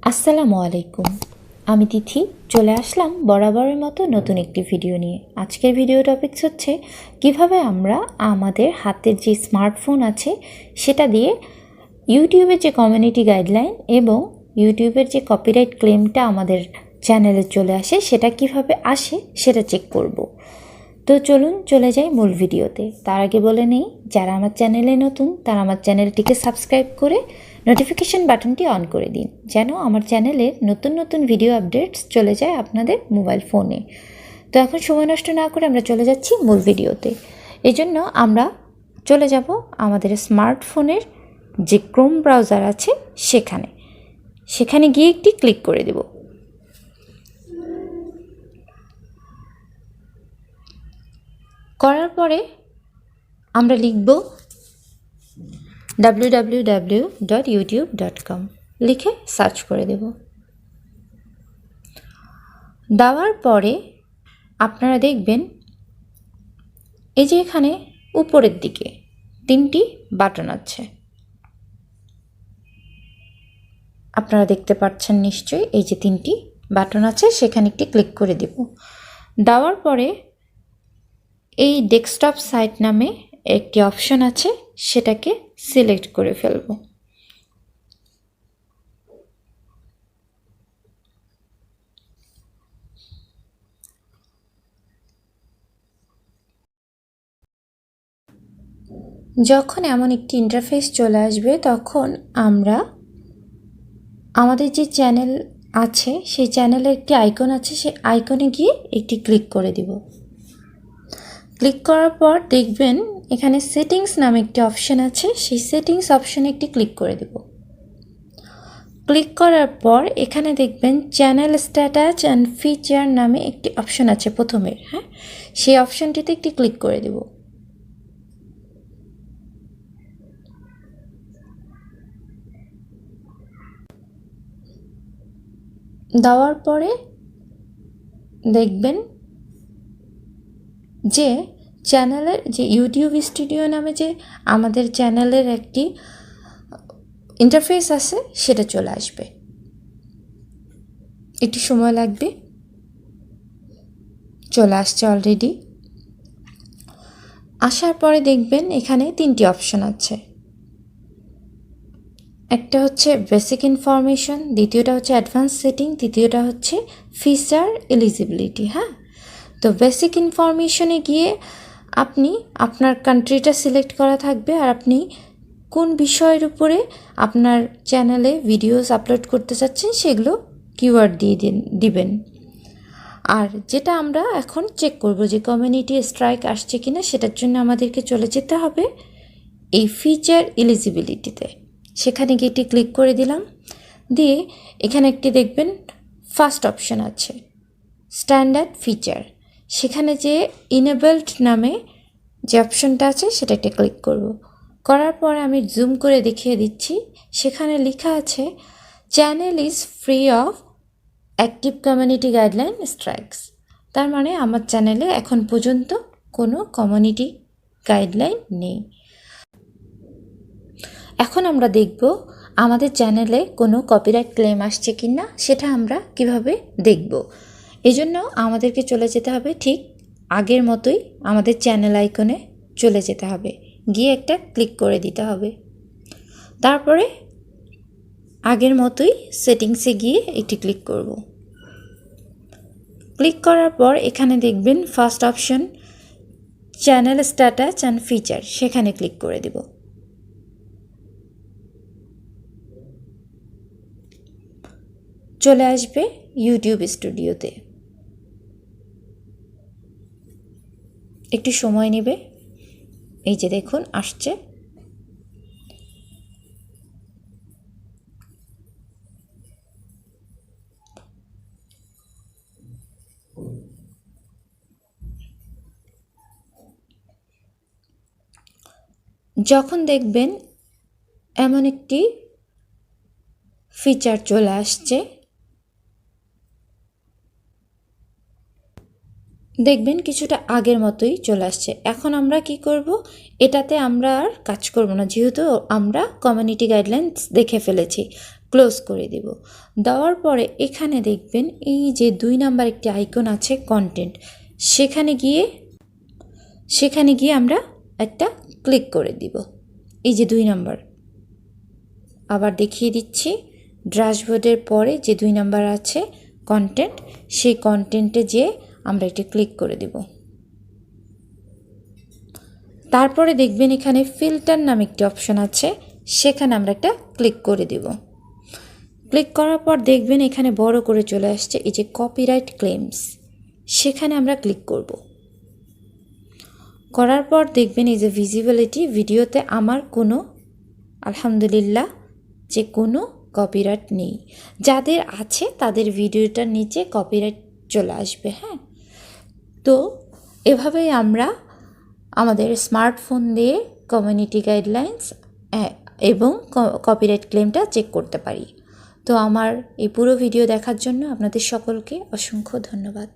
আসসালামু আলাইকুম। আমি তিথি চলে আসলাম বরাবরের মতো নতুন একটি ভিডিও নিয়ে। আজকের ভিডিও টপিকস হচ্ছে কিভাবে আমরা আমাদের হাতের যে স্মার্টফোন আছে সেটা দিয়ে ইউটিউবের যে কমিউনিটি গাইডলাইন এবং ইউটিউবের যে কপিরাইট ক্লেমটা আমাদের চ্যানেলে চলে আসে সেটা কিভাবে আসে সেটা চেক করব। তো চলুন চলে যাই মূল ভিডিওতে। তার আগে বলে নেই, যারা আমার চ্যানেলে নতুন তারা আমার চ্যানেলটিকে সাবস্ক্রাইব করে নোটিফিকেশন বাটনটি অন করে দিন, যেন আমার চ্যানেলের নতুন নতুন ভিডিও আপডেটস চলে যায় আপনাদের মোবাইল ফোনে। তো এখন সময় নষ্ট না করে আমরা চলে যাচ্ছি মূল ভিডিওতে। এই জন্য আমরা চলে যাব আমাদের স্মার্টফোনের যে ক্রোম ব্রাউজার আছে সেখানে গিয়ে একটি ক্লিক করে দেব। করার পরে আমরা লিখব www.youtube.com লিখে সার্চ করে দেব। দেওয়ার পরে আপনারা দেখবেন এই যে এখানে উপরের দিকে 3টি বাটন আছে, আপনারা দেখতে পাচ্ছেন নিশ্চয়ই। এই যে 3টি বাটন আছে সেখানে একটি ক্লিক করে দেব। দেওয়ার পরে এই ডেস্কটপ সাইট নামে একটি অপশন আছে, সেটাকে সিলেক্ট করে ফেলব। যখন এমন একটি ইন্টারফেস চলে আসবে তখন আমরা আমাদের যে চ্যানেল আছে সেই চ্যানেলের একটি আইকন আছে, সেই আইকনে গিয়ে একটি ক্লিক করে দিব। ক্লিক করার পর দেখবেন এখানে সেটিংস নামে একটি অপশন আছে, সেই সেটিংস অপশনে একটি ক্লিক করে দেব। ক্লিক করার পর এখানে দেখবেন চ্যানেল স্ট্যাটাস অ্যান্ড ফিচার নামে একটি অপশন আছে প্রথমের, সেই অপশনটিতে একটি ক্লিক করে দেব। দেওয়ার পরে দেখবেন যে চ্যানেলের যে ইউটিউব স্টুডিও নামে যে আমাদের চ্যানেলের একটি ইন্টারফেস আছে সেটা চলে আসবে। একটু সময় লাগবে, চলে আসছে অলরেডি। আসার পরে দেখবেন এখানে 3টি অপশন আছে, একটা হচ্ছে বেসিক ইনফরমেশন, দ্বিতীয়টা হচ্ছে অ্যাডভান্স সেটিং, তৃতীয়টা হচ্ছে ফিচার এলিজিবিলিটি। তো বেসিক ইনফরমেশনে গিয়ে আপনি আপনার কান্ট্রিটা সিলেক্ট করা থাকবে আর আপনি কোন বিষয়ের উপরে আপনার চ্যানেলে ভিডিওস আপলোড করতে চাচ্ছেন সেগুলো কিওয়ার্ড দিয়ে দিবেন। আর যেটা আমরা এখন চেক করব যে কমিউনিটি স্ট্রাইক আসছে কিনা, সেটার জন্য আমাদেরকে চলে যেতে হবে এই ফিচার এলিজিবিলিটিতে। সেখানে গিয়ে এটি ক্লিক করে দিলাম, দিয়ে এখানে একটি দেখবেন ফার্স্ট অপশন আছে স্ট্যান্ডার্ড ফিচার, সেখানে যে ইনেবলড নামে যে অপশনটা আছে সেটা একটা ক্লিক করব। করার পর আমি জুম করে দেখিয়ে দিচ্ছি, সেখানে লেখা আছে channel is free of active community guideline strikes. তার মানে আমার চ্যানেলে এখন পর্যন্ত কোনো কমিউনিটি গাইডলাইন নেই। এখন আমরা দেখব আমাদের চ্যানেলে কোনো কপিরাইট ক্লেম আসছে কি না, সেটা আমরা কিভাবে দেখব। এই জন্য আমাদেরকে চলে যেতে হবে ঠিক আগের মতোই, আমাদের চ্যানেল আইকনে চলে যেতে হবে, গিয়ে একটা ক্লিক করে দিতে হবে। তারপরে আগের মতোই সেটিংসে গিয়ে একটি ক্লিক করব। ক্লিক করার পর এখানে দেখবেন first option channel status and feature, সেখানে ক্লিক করে দেব। চলে আসবে ইউটিউব স্টুডিওতে, একটু সময় নেবে। এই যে দেখুন আসছে। যখন দেখবেন এমন একটি ফিচার চলে আসছে, দেখবেন কিছুটা আগের মতোই চলে আসছে। এখন আমরা কি করব, এটাতে আমরা আর কাজ করব না, যেহেতু আমরা কমিউনিটি গাইডলাইন্স দেখে ফেলেছি। ক্লোজ করে দেব। দেওয়ার পরে এখানে দেখবেন এই যে 2 নাম্বার একটি আইকন আছে কন্টেন্ট, সেখানে গিয়ে আমরা একটা ক্লিক করে দিব। এই যে 2 নাম্বার, আবার দেখিয়ে দিচ্ছি, ড্যাশবোর্ডের পরে যে 2 নাম্বার আছে কন্টেন্ট, সেই কন্টেন্টে যেয়ে আমরা এটা ক্লিক করে দেব। তারপরে দেখবেন এখানে ফিল্টার নামে একটি অপশন আছে, সেখানে আমরা একটা ক্লিক করে দেব। ক্লিক করার পর দেখবেন এখানে বড় করে চলে আসছে এই যে কপিরাইট ক্লেমস, সেখানে আমরা ক্লিক করব। করার পর দেখবেন এই যে ভিজিবিলিটি, ভিডিওতে আমার কোনো আলহামদুলিল্লাহ যে কোনো কপিরাইট নেই। যাদের আছে তাদের ভিডিওটার নিচে কপিরাইট চলে আসবে। হ্যাঁ, তো এভাবেই আমরা আমাদের স্মার্টফোন দিয়ে কমিউনিটি গাইডলাইন্স এবং কপিরাইট ক্লেমটা চেক করতে পারি। তো আমার এই পুরো ভিডিও দেখার জন্য আপনাদের সকলকে অসংখ্য ধন্যবাদ।